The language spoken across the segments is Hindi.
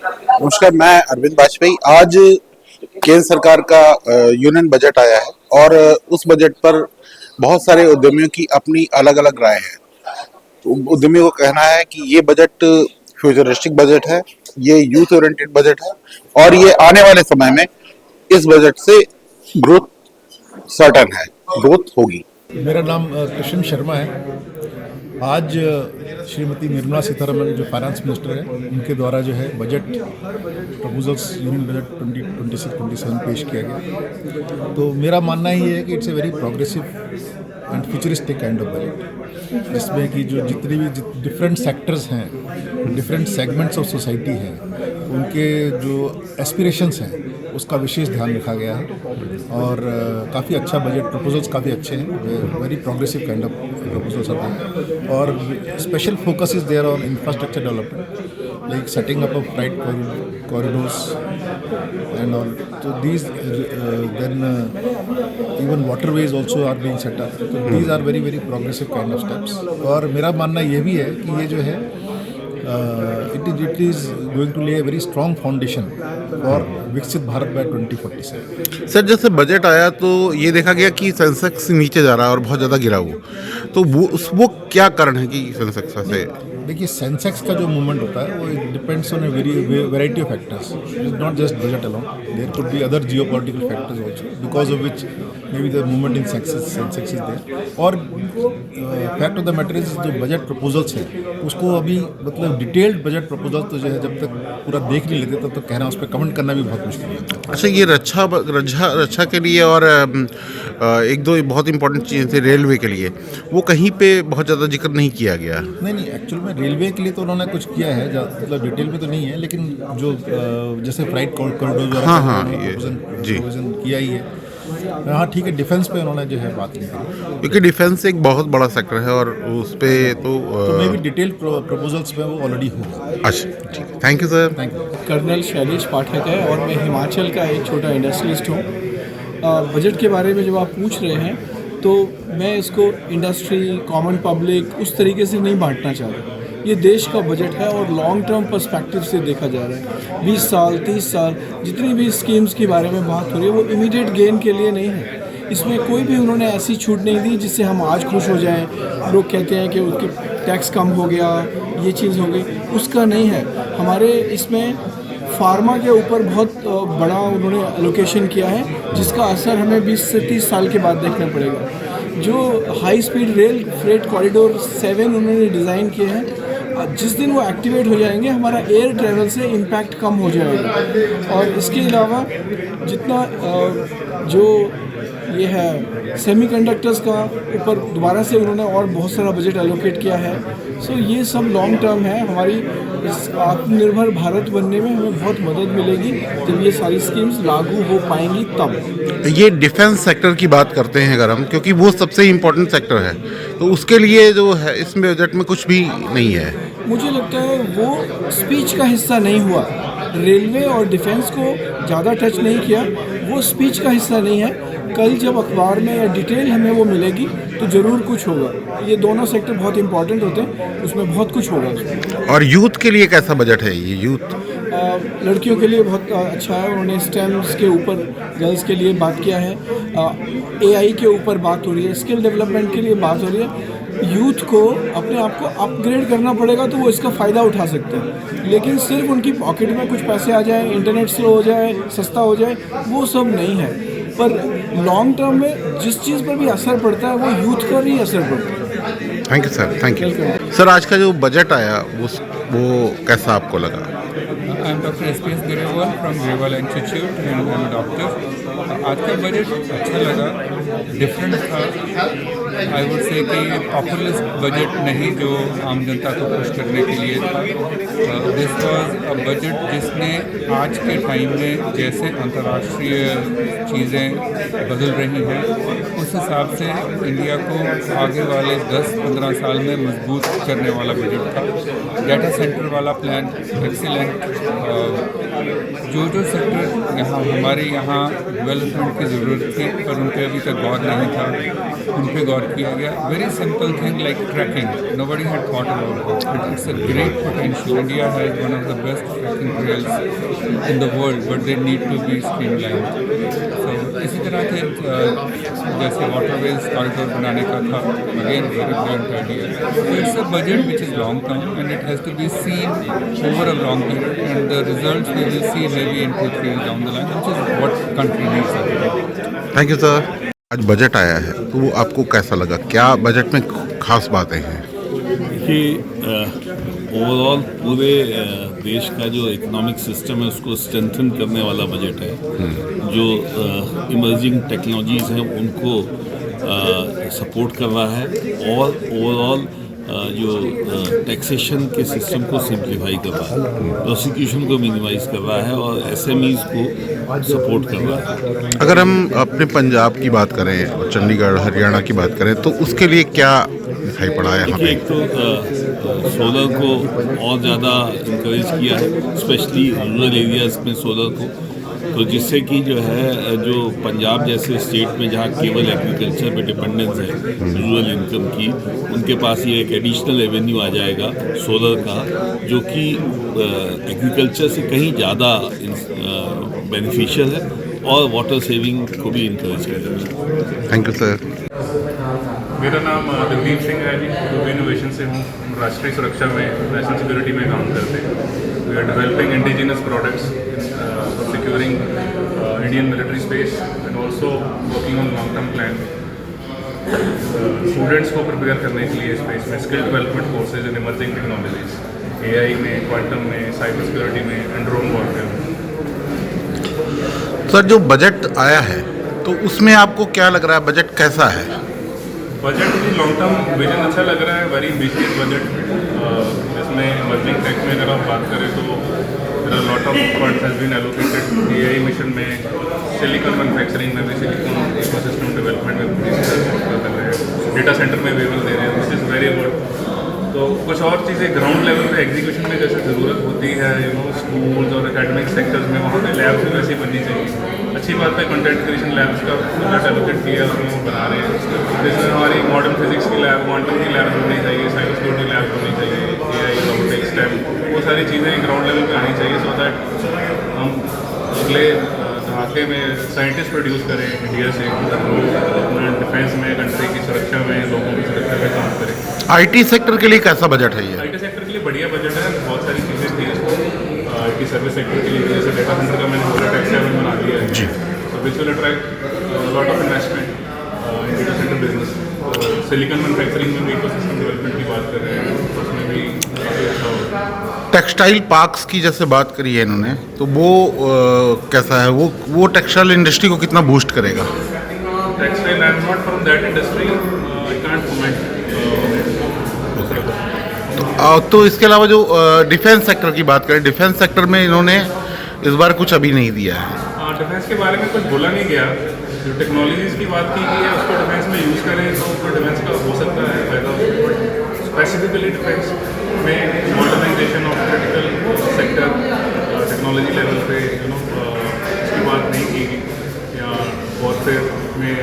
नमस्कार, मैं अरविंद वाजपेयी। आज केंद्र सरकार का यूनियन बजट आया है और उस बजट पर बहुत सारे उद्यमियों की अपनी अलग अलग राय है। तो उद्यमियों का कहना है कि ये बजट फ्यूचरिस्टिक बजट है, ये यूथ ओरिएंटेड बजट है और ये आने वाले समय में इस बजट से ग्रोथ सर्टन है, ग्रोथ होगी। मेरा नाम कृष्ण शर्मा है। आज श्रीमती निर्मला सीतारमण जो फाइनेंस मिनिस्टर है, उनके द्वारा जो है बजट प्रपोजल्स यूनियन बजट 2026-27 पेश किया गया। तो मेरा मानना ही है कि it's a very progressive and futuristic kind of budget, जिसमें कि जो जितनी भी डिफरेंट सेक्टर्स हैं, डिफरेंट सेगमेंट्स ऑफ सोसाइटी हैं, उनके जो एस्पिरेशंस हैं उसका विशेष ध्यान रखा गया है। और काफ़ी अच्छा बजट प्रपोजल्स काफ़ी अच्छे हैं, very progressive kind of proposals आते हैं। और special focus is there on infrastructure development, like setting up of freight corridors and all. तो these then even waterways also are being set up. तो these are very very progressive kind of steps. और मेरा मानना ये भी है कि ये जो है it is going to lay a very strong foundation for विकसित भारत बाय 2047। सर, जैसे बजट आया तो ये देखा गया कि सेंसेक्स नीचे जा रहा है और बहुत ज़्यादा गिरा वो, तो वो क्या कारण है कि सेंसेक्स ऐसे? देखिए, सेंसेक्स का जो मूवमेंट होता है वो depends on a variety of factors. It's not just budget alone, there could be other geopolitical factors also because of which may be the movement in Sensex is there. और fact of the matter is जो बजट प्रपोजल्स हैं उसको अभी मतलब डिटेल्ड बजट प्रपोजल तो जो है जब तक पूरा देख नहीं लेते तब तक कहना, उस पर कमेंट करना भी बहुत मुश्किल है। अच्छा, ये रक्षा के लिए और एक दो बहुत इंपॉर्टेंट चीज़ें थी रेलवे के लिए, वो कहीं पे बहुत ज़्यादा जिक्र नहीं किया गया। नहीं, एक्चुअल में रेलवे के लिए तो उन्होंने कुछ किया है, मतलब डिटेल में तो नहीं है, लेकिन जो जैसे फ्राइट कॉरिडोर हाँ, ये जी प्रोविजन किया ही है। हाँ, ठीक है, डिफेंस पे उन्होंने जो है बात नहीं की, क्योंकि डिफेंस एक बहुत बड़ा सेक्टर है और उस पे तो मे भी डिटेल प्रपोजल्स में वो ऑलरेडी होगा। अच्छा, ठीक है, thank you sir. Thank you. Colonel Shailesh Pathak है और मैं हिमाचल का एक छोटा इंडस्ट्रियलिस्ट हूँ। बजट के बारे में जब आप पूछ रहे हैं तो मैं इसको इंडस्ट्री, कॉमन पब्लिक उस तरीके से नहीं बांटना चाह रहा। ये देश का बजट है और लॉन्ग टर्म पर्सपेक्टिव से देखा जा रहा है। 20 साल 30 साल जितनी भी स्कीम्स के बारे में बात हो रही है वो इमीडिएट गेन के लिए नहीं है। इसमें कोई भी उन्होंने ऐसी छूट नहीं दी जिससे हम आज खुश हो जाएं। लोग कहते हैं कि उसकी टैक्स कम हो गया, ये चीज़ हो गई, उसका नहीं है। हमारे इसमें फार्मा के ऊपर बहुत बड़ा उन्होंने एलोकेशन किया है जिसका असर हमें 20 से 30 साल के बाद देखना पड़ेगा। जो high speed rail freight corridor 7 उन्होंने डिज़ाइन किए हैं, जिस दिन वो एक्टिवेट हो जाएंगे हमारा एयर ट्रैवल से इम्पैक्ट कम हो जाएगा। और इसके अलावा जितना जो ये है सेमीकंडक्टर्स का ऊपर दोबारा से उन्होंने और बहुत सारा बजट एलोकेट किया है। सो ये सब लॉन्ग टर्म है, हमारी इस आत्मनिर्भर भारत बनने में हमें बहुत मदद मिलेगी जब ये सारी स्कीम्स लागू हो पाएंगी तब। ये डिफेंस सेक्टर की बात करते हैं अगर हम, क्योंकि वो सबसे इम्पोर्टेंट सेक्टर है, तो उसके लिए जो है इसमें बजट में कुछ भी नहीं है। मुझे लगता है वो स्पीच का हिस्सा नहीं हुआ। रेलवे और डिफेंस को ज़्यादा टच नहीं किया, वो स्पीच का हिस्सा नहीं है। कल जब अखबार में या डिटेल हमें वो मिलेगी तो ज़रूर कुछ होगा। ये दोनों सेक्टर बहुत इंपॉर्टेंट होते हैं, उसमें बहुत कुछ होगा। और यूथ के लिए कैसा बजट है ये? यूथ लड़कियों के लिए बहुत अच्छा है। उन्होंने स्टेम्स के ऊपर गर्ल्स के लिए बात किया है, AI के ऊपर बात हो रही है, स्किल डेवलपमेंट के लिए बात हो रही है। यूथ को अपने आप को अपग्रेड करना पड़ेगा तो वो इसका फ़ायदा उठा सकते हैं, लेकिन सिर्फ उनकी पॉकेट में कुछ पैसे आ जाए, इंटरनेट स्लो हो जाए, सस्ता हो जाए, वो सब नहीं है। पर लॉन्ग टर्म में जिस चीज़ पर भी असर पड़ता है वो यूथ पर ही असर पड़ता है। Thank you sir, thank you sir. आज का जो बजट आया वो कैसा आपको लगा? I am doctor SPS Grewal from Grewal institute and I am doctor. आज का बजट अच्छा लगा, डिफरेंट था। आई वुड से कि पॉपुलिस्ट बजट नहीं जो आम जनता को खुश करने के लिए था। दिस वाज अ बजट जिसने आज के टाइम में जैसे अंतर्राष्ट्रीय चीज़ें बदल रही हैं उस हिसाब से इंडिया को आगे वाले 10-15 साल में मजबूत करने वाला बजट था। डाटा सेंटर वाला प्लान एक्सीलेंट, जो सेक्टर यहाँ हमारे यहाँ डेवलपमेंट की ज़रूरत थी पर उन पर अभी तक गौर नहीं था, उन पर गौर किया गया. Very simple thing like tracking, nobody had thought about it. It's a great potential. India has one of the best trekking trails in the world, but they need to be streamlined. So इसी तरह के जैसे वाटरवेज कॉरिडोर बनाने का था, again very brilliant idea. So it's a budget which is long term and it has to be seen over a long period, and the results we will see maybe in 2-3 years down the line, which is what country needs today. Thank you sir. आज बजट आया है तो वो आपको कैसा लगा? क्या बजट में खास बातें हैं? देखिए, ओवरऑल पूरे देश का जो इकोनॉमिक सिस्टम है उसको स्ट्रेंथन करने वाला बजट है. जो इमर्जिंग टेक्नोलॉजीज़ हैं उनको सपोर्ट कर रहा है और ओवरऑल जो टैक्सेशन के सिस्टम को सिंप्लीफाई कर रहा है, प्रोसिक्यूशन को मिनिमाइज कर रहा है और एसएमईज़ को सपोर्ट कर रहा है. अगर हम अपने पंजाब की बात करें और चंडीगढ़ हरियाणा की बात करें तो उसके लिए क्या दिखाई पड़ा है यहाँ पे? एक तो सोलर को और ज़्यादा इंकरेज किया है, स्पेशली रूरल एरियाज़ में सोलर को, तो जिससे कि जो है जो पंजाब जैसे स्टेट में जहाँ केवल एग्रीकल्चर पे डिपेंडेंस है रूरल इनकम की, उनके पास ये एक एडिशनल रेवेन्यू आ जाएगा सोलर का, जो कि एग्रीकल्चर से कहीं ज़्यादा बेनिफिशियल है और वाटर सेविंग को भी इंकरेज करेगा. Thank you sir. मेरा नाम दिलदीप सिंह है जी. डूबी इनोवेशन से हूँ. राष्ट्रीय सुरक्षा में, नेशनल सिक्योरिटी में काम करते हैं. We are developing indigenous products, securing Indian military space and also working on long term plan. Students को प्रिपेयर करने के लिए स्पेस में skill development courses in emerging technologies, AI में, क्वांटम में, साइबर सिक्योरिटी में एंड ड्रोन वॉरफेयर. सर, जो बजट आया है तो उसमें आपको क्या लग रहा है? बजट कैसा है? बजट भी लॉन्ग टर्म विजन अच्छा लग रहा है. Very ambitious budget. इसमें इमर्जिंग टेक में अगर आप बात करें तो lot of funds has been allocated. AI mission में, सिलिकॉन मैन्युफैक्चरिंग में भी, सिलिकॉन इकोसिस्टम डेवलपमेंट में कर रहे हैं. डेटा सेंटर में वेबल दे रहे हैं, विच इज़ वेरी गुड. तो कुछ और चीज़ें ग्राउंड लेवल पे एग्जीक्यूशन में जैसे ज़रूरत होती है, स्कूल्स और एकेडमिक सेक्टर्स में, वहाँ पे लैब्स भी वैसी बननी चाहिए. अच्छी बात है कंटेंट क्रिएशन लैब्स का बजट एलोकेट किया और वो बना रहे हैं. जैसे हमारी मॉडर्न फिजिक्स की लैब, क्वांटम की लैब होनी चाहिए, साइबर सिक्योरिटी लैब होनी चाहिए, AI, रोबोटिक्स, STEM, वो सारी चीज़ें ग्राउंड लेवल पे आनी चाहिए, सो दैट हम अगले दहाके में साइंटिस्ट प्रोड्यूस करें इंडिया से, अपना डिफेंस में, कंट्री की सुरक्षा में, लोगों की सुरक्षा में काम करें. IT सेक्टर के लिए कैसा बजट है ये? IT सेक्टर के लिए बढ़िया बजट है. बहुत सारी चीज़ें थी इसको. IT सर्विस सेक्टर के लिए जैसे डेटा सेंटर का मैंने बोला, टैक्स हेवन बना दिया है जी, तो which will attract lot of investment in data centre business. Silicon manufacturing में भी इकोसिस्टम डेवलपमेंट की बात कर रहे हैं, उसमें भी काफ़ी अच्छा होगा. टेक्सटाइल पार्क्स की जैसे बात करी है इन्होंने, तो वो कैसा है? वो टेक्सटाइल इंडस्ट्री को कितना बूस्ट करेगा? Textile, I am not from that industry, I can't comment. तो इसके अलावा जो डिफेंस सेक्टर की बात करें, डिफेंस सेक्टर में इन्होंने इस बार कुछ अभी नहीं दिया है. डिफेंस के बारे में कुछ बोला नहीं गया. जो टेक्नोलॉजीज़ की बात की गई है उसको डिफेंस में यूज़ करें तो उसको डिफेंस का हो सकता है फायदा. स्पेसिफिकली डिफेंस में modernisation of critical sector technology level पे इसकी बात नहीं की गई, या वॉरफेयर में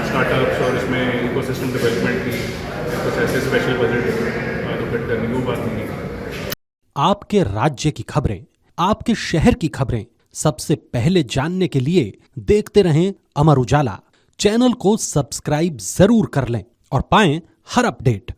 स्टार्टअप्स और इसमें इकोसिस्टम डेवलपमेंट की कुछ ऐसे स्पेशल बजट एलोकेट करने, वो बात नहीं की. आपके राज्य की खबरें, आपके शहर की खबरें सबसे पहले जानने के लिए देखते रहें अमर उजाला. चैनल को सब्सक्राइब जरूर कर लें और पाएं हर अपडेट.